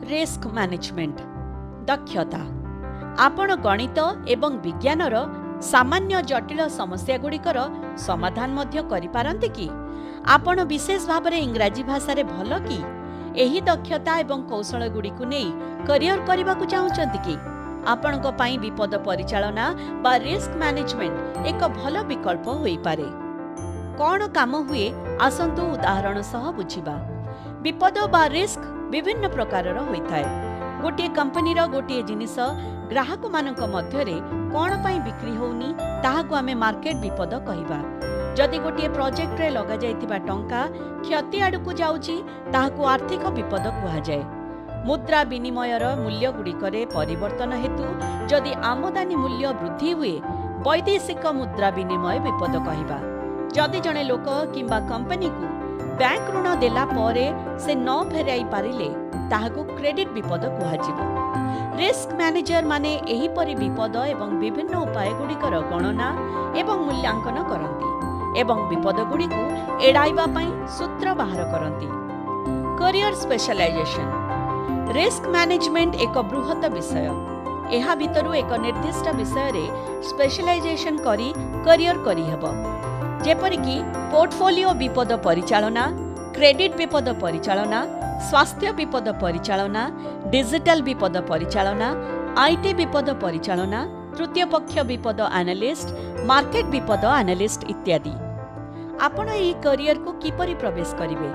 Risk management दक्षता आपण गणित एवं विज्ञानर सामान्य जटिल समस्या गुड़िकर समाधान मध्य करि पारंती कि आपण विशेष भाव में इंग्राजी भाषा रे भल कि एही दक्षता एवं कौशल गुड़िकु नै करियर करबा को चाहुचंती कि आपणक पई विपद परिचालना बा रिस्क मैनेजमेंट एक भल विकल्प होई पारे। कौन काम हुए आसंतु उदाहरण सह बुझिबा। विपद बा रिस्क विभिन्न प्रकारर होइथाय। गोटे कंपनीर गोटे जिनिस ग्राहक मानक मध्यरे कौन पाई बिक्री होउनी ताहाकु आमे मार्केट विपद कहिबा। जदि गोटे प्रोजेक्ट रे लगा जाइतिबा टंका क्षति आडकु जाउची ताहाकु आर्थिक विपद कुहा जाय। मुद्रा विनिमयर मूल्य गुड़िकरे परिवर्तन हेतु जदि आमदानी मूल्य वृद्धि हुए वैदेशिक मुद्रा विनिमय विपद कहिबा। जदि जने लोक किंबा कंपनी को बैंक ऋण देला परे से न फेराई पारिले ताहाकु क्रेडिट विपद कुहाजिबो। रिस्क मैनेजर माने एही परि विपद एवं विभिन्न उपाय गुड़िकर गणना एवं मूल्यांकन करंती एवं विपद गुड़िकु एड़ाइबा पई सूत्र बाहर करंती। करियर स्पेशलाइजेशन रिस्क मैनेजमेंट एक बृहत विषय। एहा भितरु एक निर्दिष्ट विषय रे स्पेशलाइजेशन करी करियर करी हेबो। जेपरिकी पोर्टफोलियो विपद परिचालना, क्रेडिट विपद परिचालना, स्वास्थ्य विपद परिचालना, डिजिटल विपद परिचालना, आईटी विपद परिचालना, तृतीय पक्ष विपद एनालिस्ट, मार्केट विपद एनालिस्ट इत्यादि। आपण एही करियर को किपरि प्रवेश करिवे